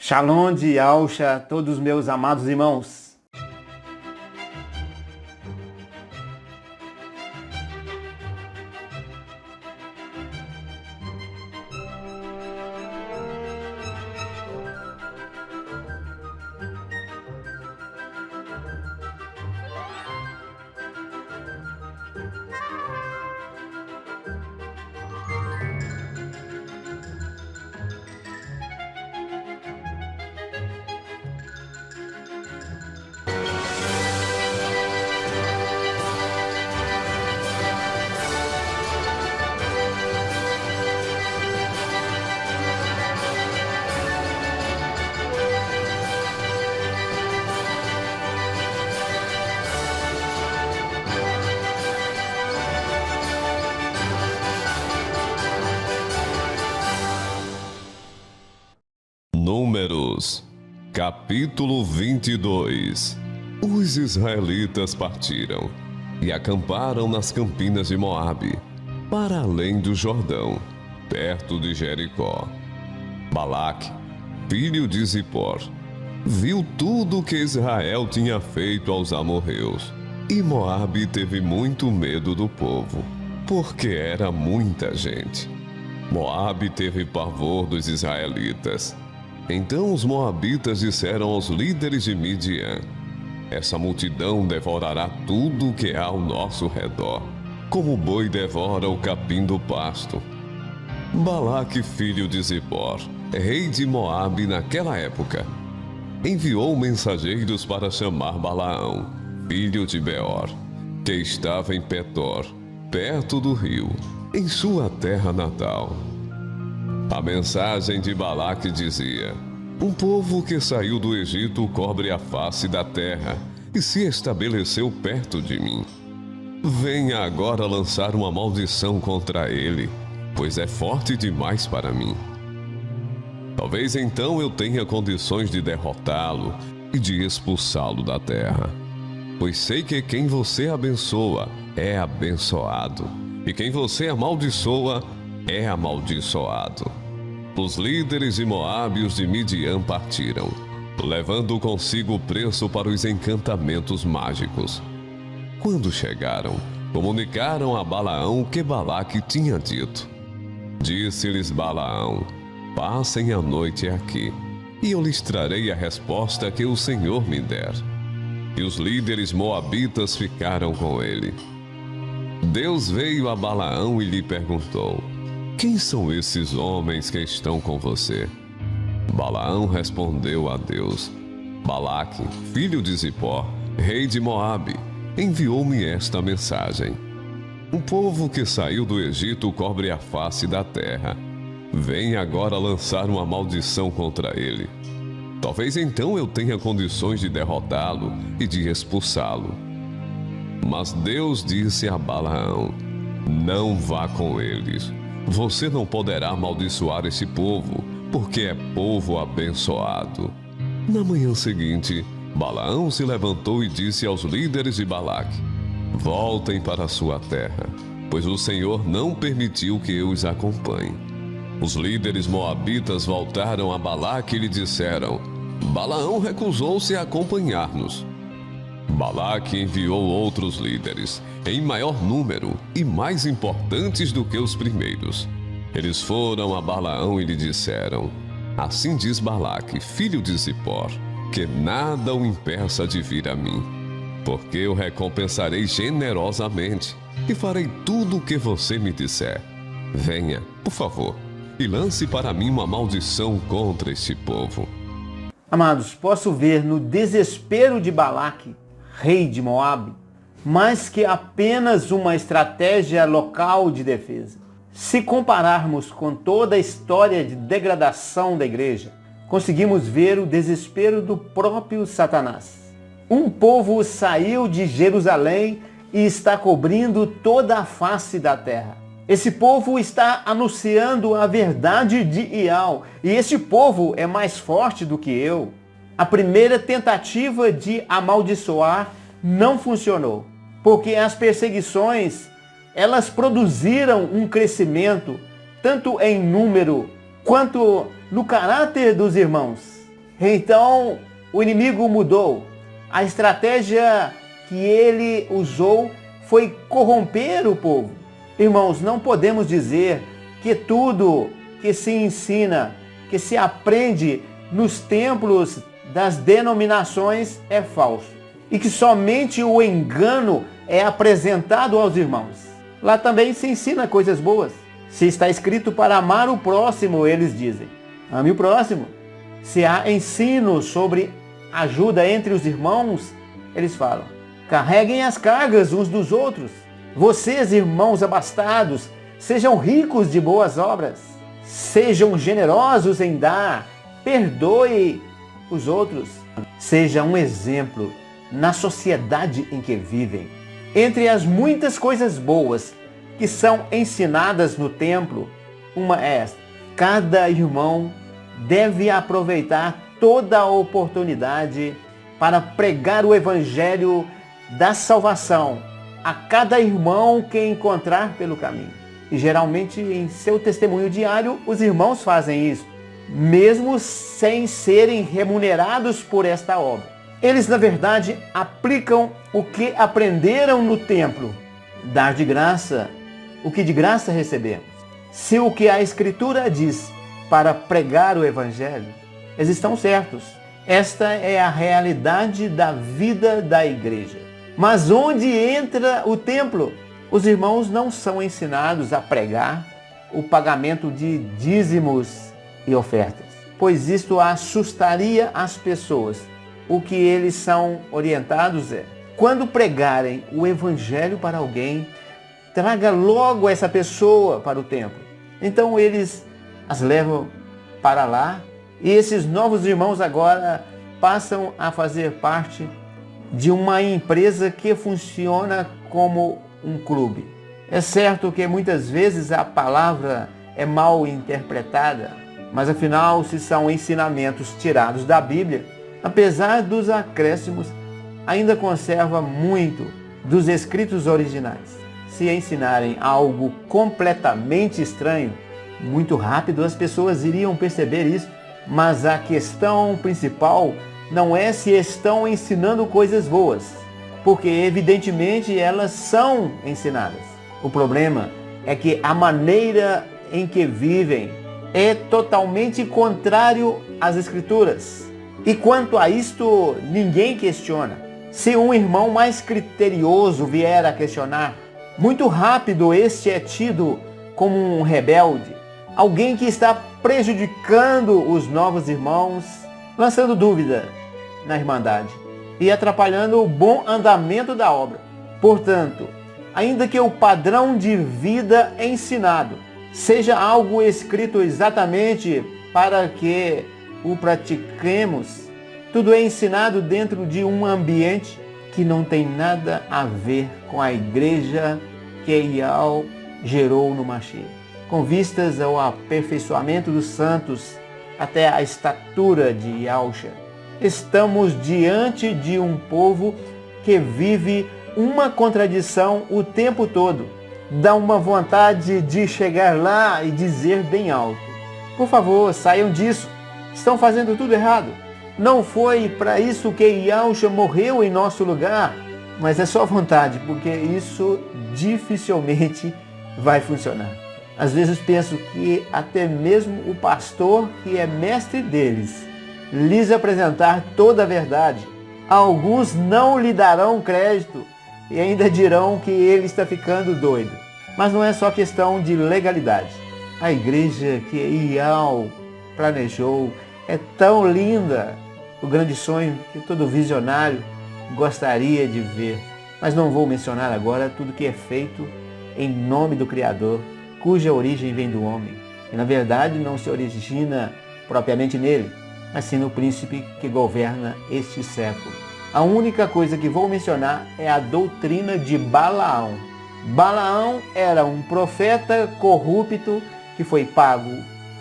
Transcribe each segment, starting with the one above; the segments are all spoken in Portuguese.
Shalom de Yahushua a todos meus amados irmãos. Números, capítulo 22. Os israelitas partiram e acamparam nas campinas de Moabe, para além do Jordão, perto de Jericó. Balaque, filho de Zippor, viu tudo o que Israel tinha feito aos amorreus, e Moabe teve muito medo do povo, porque era muita gente. Moabe teve pavor dos israelitas. Então os moabitas disseram aos líderes de Midian: essa multidão devorará tudo o que há ao nosso redor, como o boi devora o capim do pasto. Balaque, filho de Zippor, rei de Moabe naquela época, enviou mensageiros para chamar Balaão, filho de Beor, que estava em Petor, perto do rio, em sua terra natal. A mensagem de Balaque dizia: um povo que saiu do Egito cobre a face da terra e se estabeleceu perto de mim. Venha agora lançar uma maldição contra ele, pois é forte demais para mim. Talvez então eu tenha condições de derrotá-lo e de expulsá-lo da terra. Pois sei que quem você abençoa é abençoado, e quem você amaldiçoa é amaldiçoado. Os líderes de Moabe e os de Midian partiram, levando consigo o preço para os encantamentos mágicos. Quando chegaram, comunicaram a Balaão o que Balaque tinha dito. Disse-lhes Balaão: passem a noite aqui, e eu lhes trarei a resposta que o Senhor me der. E os líderes moabitas ficaram com ele. Deus veio a Balaão e lhe perguntou: quem são esses homens que estão com você? Balaão respondeu a Deus: Balaque, filho de Zippor, rei de Moabe, enviou-me esta mensagem. Um povo que saiu do Egito cobre a face da terra. Vem agora lançar uma maldição contra ele. Talvez então eu tenha condições de derrotá-lo e de expulsá-lo. Mas Deus disse a Balaão: não vá com eles. Você não poderá amaldiçoar esse povo, porque é povo abençoado. Na manhã seguinte, Balaão se levantou e disse aos líderes de Balaque: voltem para a sua terra, pois o Senhor não permitiu que eu os acompanhe. Os líderes moabitas voltaram a Balaque e lhe disseram: Balaão recusou-se a acompanhar-nos. Balaque enviou outros líderes, em maior número e mais importantes do que os primeiros. Eles foram a Balaão e lhe disseram: assim diz Balaque, filho de Zippor, que nada o impeça de vir a mim, porque eu recompensarei generosamente e farei tudo o que você me disser. Venha, por favor, e lance para mim uma maldição contra este povo. Amados, posso ver no desespero de Balaque, rei de Moabe, mais que apenas uma estratégia local de defesa. Se compararmos com toda a história de degradação da igreja, conseguimos ver o desespero do próprio Satanás. Um povo saiu de Jerusalém e está cobrindo toda a face da terra. Esse povo está anunciando a verdade de Ial, e esse povo é mais forte do que eu. A primeira tentativa de amaldiçoar não funcionou, porque as perseguições, elas produziram um crescimento, tanto em número quanto no caráter dos irmãos. Então o inimigo mudou. A estratégia que ele usou foi corromper o povo. Irmãos, não podemos dizer que tudo que se ensina, que se aprende nos templos das denominações é falso e que somente o engano é apresentado aos irmãos. Lá também se ensina coisas boas. Se está escrito para amar o próximo, eles dizem, ame o próximo. Se há ensino sobre ajuda entre os irmãos, eles falam, carreguem as cargas uns dos outros. Vocês, irmãos abastados, sejam ricos de boas obras. Sejam generosos em dar. Perdoe os outros. Seja um exemplo na sociedade em que vivem. Entre as muitas coisas boas que são ensinadas no templo, uma é esta: cada irmão deve aproveitar toda a oportunidade para pregar o evangelho da salvação a cada irmão que encontrar pelo caminho. E geralmente em seu testemunho diário os irmãos fazem isso, mesmo sem serem remunerados por esta obra. Eles, na verdade, aplicam o que aprenderam no templo, dar de graça o que de graça recebemos. Se o que a Escritura diz para pregar o evangelho, eles estão certos. Esta é a realidade da vida da igreja. Mas onde entra o templo? Os irmãos não são ensinados a pregar o pagamento de dízimos e ofertas, pois isto assustaria as pessoas. O que eles são orientados é, quando pregarem o evangelho para alguém, traga logo essa pessoa para o templo. Então eles as levam para lá e esses novos irmãos agora passam a fazer parte de uma empresa que funciona como um clube. É certo que muitas vezes a palavra é mal interpretada, mas afinal, se são ensinamentos tirados da Bíblia, apesar dos acréscimos, ainda conserva muito dos escritos originais. Se ensinarem algo completamente estranho, muito rápido as pessoas iriam perceber isso, mas a questão principal não é se estão ensinando coisas boas, porque evidentemente elas são ensinadas. O problema é que a maneira em que vivem é totalmente contrário às Escrituras. E quanto a isto, ninguém questiona. Se um irmão mais criterioso vier a questionar, muito rápido este é tido como um rebelde, alguém que está prejudicando os novos irmãos, lançando dúvida na irmandade e atrapalhando o bom andamento da obra. Portanto, ainda que o padrão de vida ensinado seja algo escrito exatamente para que o pratiquemos, tudo é ensinado dentro de um ambiente que não tem nada a ver com a igreja que Ial gerou no Mashiach, com vistas ao aperfeiçoamento dos santos até a estatura de Yahshua. Estamos diante de um povo que vive uma contradição o tempo todo. Dá uma vontade de chegar lá e dizer bem alto: por favor, saiam disso. Estão fazendo tudo errado. Não foi para isso que Yahshua morreu em nosso lugar. Mas é só vontade, porque isso dificilmente vai funcionar. Às vezes penso que até mesmo o pastor, que é mestre deles, lhes apresentar toda a verdade, alguns não lhe darão crédito e ainda dirão que ele está ficando doido. Mas não é só questão de legalidade. A igreja que Ial planejou é tão linda, o grande sonho que todo visionário gostaria de ver. Mas não vou mencionar agora tudo que é feito em nome do Criador, cuja origem vem do homem. E na verdade não se origina propriamente nele, mas sim no príncipe que governa este século. A única coisa que vou mencionar é a doutrina de Balaão. Balaão era um profeta corrupto que foi pago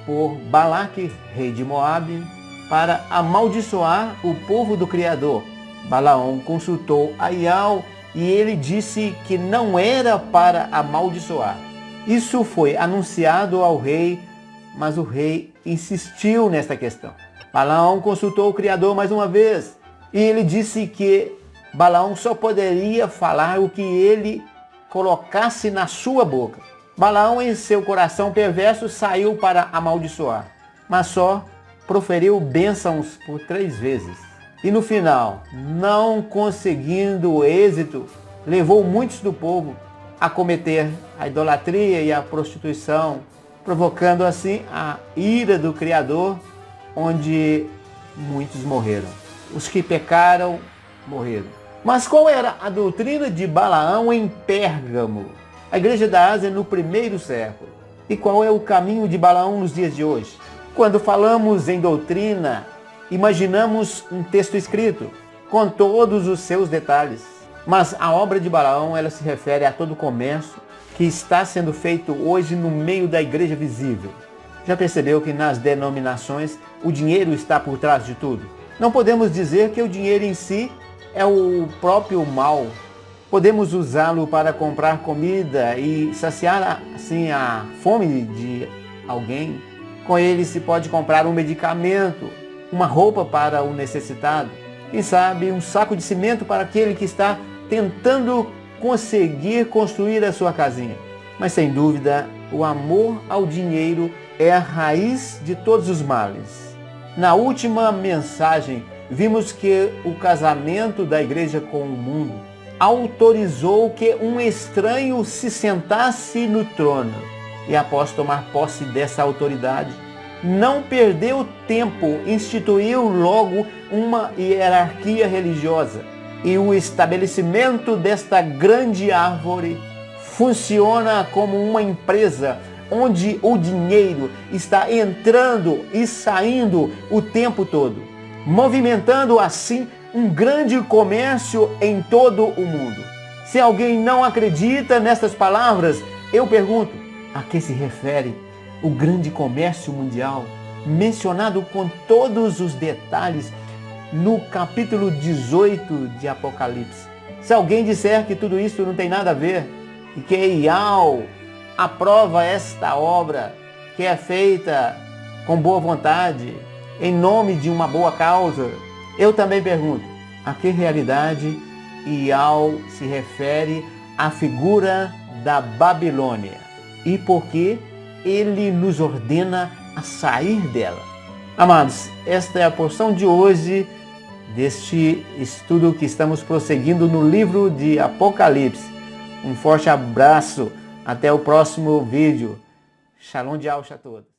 por Balaque, rei de Moabe, para amaldiçoar o povo do Criador. Balaão consultou a Ial e ele disse que não era para amaldiçoar. Isso foi anunciado ao rei, mas o rei insistiu nesta questão. Balaão consultou o Criador mais uma vez e ele disse que Balaão só poderia falar o que ele colocasse na sua boca. Balaão, em seu coração perverso, saiu para amaldiçoar, mas só proferiu bênçãos por 3 vezes. E no final, não conseguindo êxito, levou muitos do povo a cometer a idolatria e a prostituição, provocando assim a ira do Criador, onde muitos morreram. Os que pecaram, morreram. Mas qual era a doutrina de Balaão em Pérgamo, a igreja da Ásia no 1º século? E qual é o caminho de Balaão nos dias de hoje? Quando falamos em doutrina, imaginamos um texto escrito, com todos os seus detalhes. Mas a obra de Balaão, ela se refere a todo o comércio que está sendo feito hoje no meio da igreja visível. Já percebeu que nas denominações o dinheiro está por trás de tudo? Não podemos dizer que o dinheiro em si é o próprio mal. Podemos usá-lo para comprar comida e saciar assim a fome de alguém. Com ele se pode comprar um medicamento, uma roupa para o necessitado, quem sabe um saco de cimento para aquele que está tentando conseguir construir a sua casinha. Mas sem dúvida, o amor ao dinheiro é a raiz de todos os males. Na última mensagem, vimos que o casamento da igreja com o mundo autorizou que um estranho se sentasse no trono. E após tomar posse dessa autoridade, não perdeu tempo, instituiu logo uma hierarquia religiosa. E o estabelecimento desta grande árvore funciona como uma empresa onde o dinheiro está entrando e saindo o tempo todo, movimentando assim um grande comércio em todo o mundo. Se alguém não acredita nestas palavras, eu pergunto, a que se refere o grande comércio mundial, mencionado com todos os detalhes no capítulo 18 de Apocalipse? Se alguém disser que tudo isso não tem nada a ver e que Ial aprova esta obra que é feita com boa vontade, em nome de uma boa causa, eu também pergunto, a que realidade Ial se refere à figura da Babilônia e por que ele nos ordena a sair dela? Amados, esta é a porção de hoje deste estudo que estamos prosseguindo no livro de Apocalipse. Um forte abraço, até o próximo vídeo. Shalom de Alcha a todos.